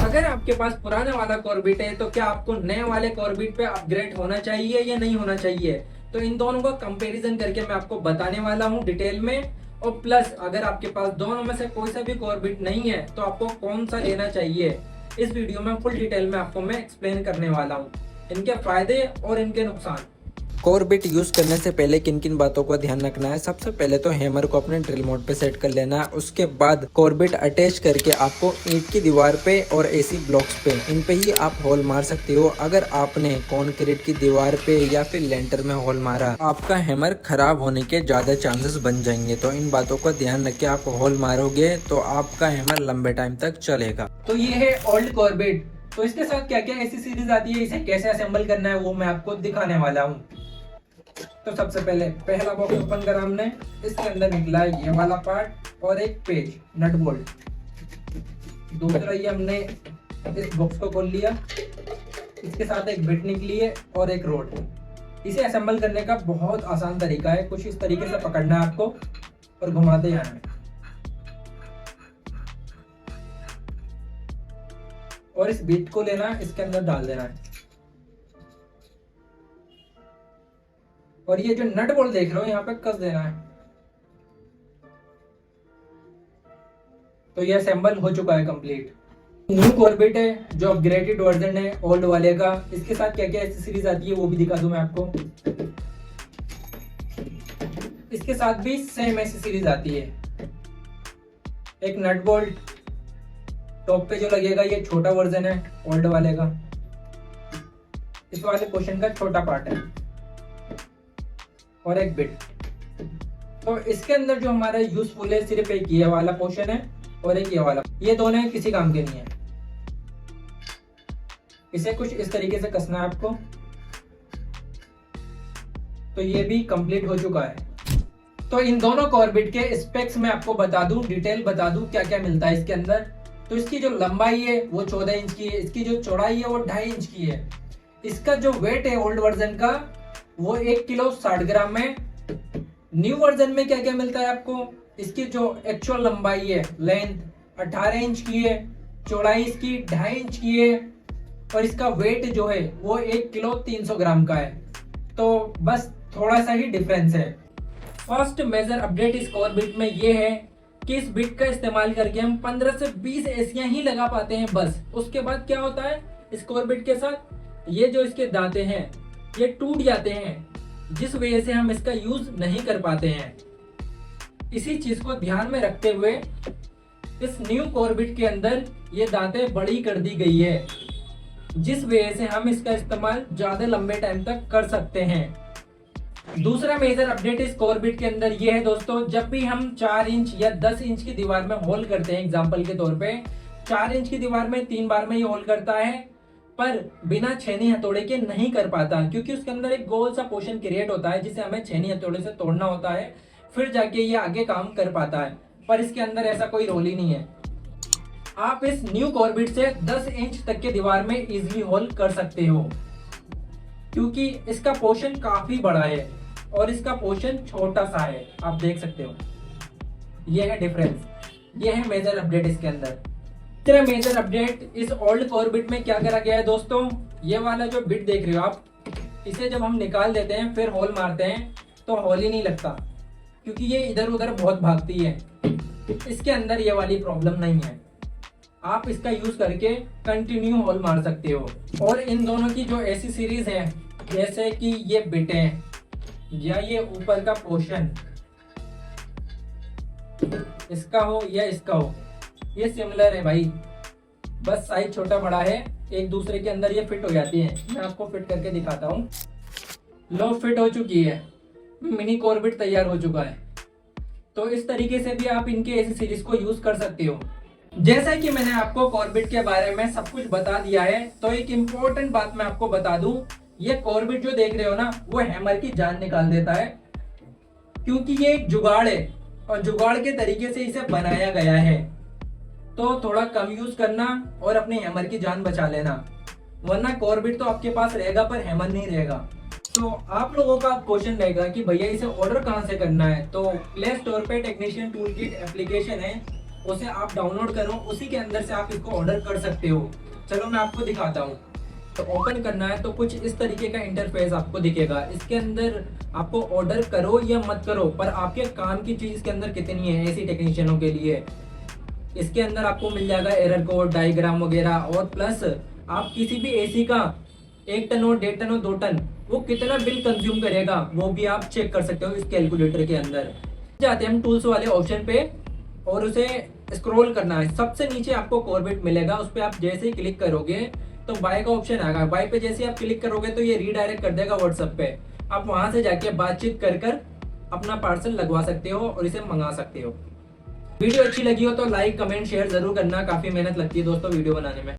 अगर आपके पास पुराना वाला कॉर्बेट है तो क्या आपको नए वाले कॉर्बेट पे अपग्रेड होना चाहिए या नहीं होना चाहिए। तो इन दोनों का कंपैरिजन करके मैं आपको बताने वाला हूँ डिटेल में। और प्लस अगर आपके पास दोनों में से कोई सा भी कॉर्बेट नहीं है तो आपको कौन सा लेना चाहिए, इस वीडियो में फुल डिटेल में आपको मैं एक्सप्लेन करने वाला हूँ, इनके फायदे और इनके नुकसान। कॉर्बेट यूज़ करने से पहले किन किन बातों का ध्यान रखना है। सबसे पहले तो हैमर को अपने ड्रिल मोड पे सेट कर लेना है। उसके बाद कॉर्बेट अटैच करके आपको ईंट की दीवार पे और एसी ब्लॉक्स पे इन पे ही आप होल मार सकते हो। अगर आपने कॉन्क्रीट की दीवार पे या फिर लेंटर में होल मारा, आपका हैमर खराब होने के ज्यादा चांसेस बन जाएंगे। तो इन बातों का ध्यान रख के आप होल मारोगे तो आपका हैमर लंबे टाइम तक चलेगा। तो ये है ओल्ड कॉर्बेट। तो इसके साथ क्या क्या ऐसी सीरीज आती है, इसे कैसे असेंबल करना है वो मैं आपको दिखाने वाला हूँ। तो सबसे पहले पहला बॉक्स ओपन करा हमने, इसके अंदर निकला है ये वाला पार्ट और एक पेज नट बोल्ट। दूसरा ये हमने इस बॉक्स को खोल लिया, इसके साथ एक बिट निकली है और एक रोड। इसे असेंबल करने का बहुत आसान तरीका है, कुछ इस तरीके से पकड़ना है आपको और घुमाते जाना है और इस बिट को लेना है, इसके अंदर डाल देना है। और ये जो नट बोल्ट देख रहे हो यहाँ पे कस देना है। तो ये असेंबल हो चुका है कंप्लीट। न्यू कॉर्बेट है जो अपग्रेडेड वर्जन है ओल्ड वाले का। इसके साथ क्या क्या एक्सेसरीज आती है वो भी दिखा दूं मैं आपको। इसके साथ भी सेम एक्सेसरीज आती है, एक नट बोल्ट टॉप पे जो लगेगा, ये छोटा वर्जन है ओल्ड वाले का, इस वाले पोर्शन का छोटा पार्ट है, और एक बिट। तो इसके अंदर जो हमारा यूजफुल है सिर्फ एक ये वाला पोर्शन है और एक ये वाला, ये दोनों किसी काम के नहीं है। इसे कुछ इस तरीके से कसना है आपको। तो ये भी कंप्लीट हो चुका है। तो इन दोनों कॉर्बेट के स्पेक्स मैं आपको बता दूं, डिटेल बता दूं क्या क्या मिलता है इसके अंदर। तो इसकी जो लंबाई है वो 14 इंच की है, इसकी जो चौड़ाई है वो 2.5 इंच की है। इसका जो वेट है ओल्ड वर्जन का वो 1 किलो 60 ग्राम है। न्यू वर्जन में क्या क्या मिलता है आपको, इसकी जो एक्चुअल लंबाई है लेंथ 18 इंच की है, चौड़ाई इसकी 2.5 इंच की है और इसका वेट जो है वो 1 किलो 300 ग्राम का है। तो बस थोड़ा सा ही डिफरेंस है। फर्स्ट मेजर अपडेट इस कॉर्बेट में ये है कि इस बिट का इस्तेमाल करके हम 15 से 20 एसियां ही लगा पाते हैं बस। उसके बाद क्या होता है इस कॉर्बेट के साथ, ये जो इसके दांते हैं ये टूट जाते हैं, जिस वजह से हम इसका यूज नहीं कर पाते हैं। इसी चीज को ध्यान में रखते हुए इस न्यू कॉर्बेट के अंदर ये दांतें बड़ी कर दी गई है, जिस वजह से हम इसका इस्तेमाल ज्यादा लंबे टाइम तक कर सकते हैं। दूसरा मेजर अपडेट इस कॉर्बेट के अंदर ये है दोस्तों, जब भी हम 4 इंच या 10 इंच की दीवार में होल करते हैं, एग्जाम्पल के तौर पे 4 इंच की दीवार में 3 बार में ये होल करता है, पर बिना छेनी हथौड़े के नहीं कर पाता, क्योंकि उसके अंदर एक गोल सा पोर्शन क्रिएट होता है जिसे हमें छेनी हथौड़े से तोड़ना होता है, फिर जाके ये आगे काम कर पाता है। पर इसके अंदर ऐसा कोई रोल ही नहीं है। आप इस न्यू कॉर्बेट से 10 इंच तक के दीवार में इजीली होल कर सकते हो, क्योंकि इसका पोर्शन काफी बड़ा है और इसका पोर्शन छोटा सा है, आप देख सकते हो। यह है डिफरेंस, यह है मेजर अपडेट इसके अंदर। तीसरा मेजर अपडेट इस ओल्ड कॉर्बेट में क्या करा गया है दोस्तों, ये वाला जो बिट देख रहे हो आप, इसे जब हम निकाल देते हैं फिर होल मारते हैं तो होल ही नहीं लगता, क्योंकि ये इधर उधर बहुत भागती है। इसके अंदर ये वाली प्रॉब्लम नहीं है, आप इसका यूज करके कंटिन्यू होल मार सकते हो। और इन दोनों की जो ऐसी सीरीज है, जैसे कि ये बिट है या ये ऊपर का पोर्शन इसका हो या इसका हो, ये सिमिलर है भाई, बस साइज छोटा बड़ा है, एक दूसरे के अंदर ये फिट हो जाती है। मैं आपको फिट करके दिखाता हूँ। लो, फिट हो चुकी है, मिनी कॉर्बेट तैयार हो चुका है। तो इस तरीके से भी आप इनके ऐसी सीरीज को यूज कर सकते हो। जैसा कि मैंने आपको कॉर्बेट के बारे में सब कुछ बता दिया है, तो एक इम्पोर्टेंट बात मैं आपको बता दूं, ये कॉर्बेट जो देख रहे हो ना, वो हैमर की जान निकाल देता है, क्योंकि ये एक जुगाड़ है और जुगाड़ के तरीके से इसे बनाया गया है। तो थोड़ा कम यूज करना और अपने हैमर की जान बचा लेना, वरना कॉर्बेट तो आपके पास रहेगा पर हैमर नहीं रहेगा। तो आप लोगों का क्वेश्चन रहेगा कि भैया इसे ऑर्डर कहाँ से करना है, तो प्ले स्टोर पे टेक्नीशियन टूल किट एप्लीकेशन है, उसे आप डाउनलोड करो, उसी के अंदर से आप इसको ऑर्डर कर सकते हो। चलो मैं आपको दिखाता हूँ। तो ओपन करना है तो कुछ इस तरीके का इंटरफेस आपको दिखेगा। इसके अंदर आपको ऑर्डर करो या मत करो, पर आपके काम की चीज इसके अंदर कितनी है एसी टेक्नीशियनों के लिए। इसके अंदर आपको मिल जाएगा एरर कोड, डायग्राम वगैरह, और प्लस आप किसी भी एसी का 1 टन हो, 1.5 टन हो, 2 टन वो कितना बिल कंज्यूम करेगा वो भी आप चेक कर सकते हो इस कैलकुलेटर के अंदर। जाते हैं हम टूल्स वाले ऑप्शन पे और उसे स्क्रॉल करना है। सबसे नीचे आपको कॉर्बेट मिलेगा, उस पर आप जैसे ही क्लिक करोगे तो बाय का ऑप्शन आएगा। बाय पे जैसे आप क्लिक करोगे तो ये रीडायरेक्ट कर देगा व्हाट्सएप पे। आप वहां से जाके बातचीत कर कर अपना पार्सल लगवा सकते हो और इसे मंगा सकते हो। वीडियो अच्छी लगी हो तो लाइक कमेंट शेयर जरूर करना, काफी मेहनत लगती है दोस्तों वीडियो बनाने में।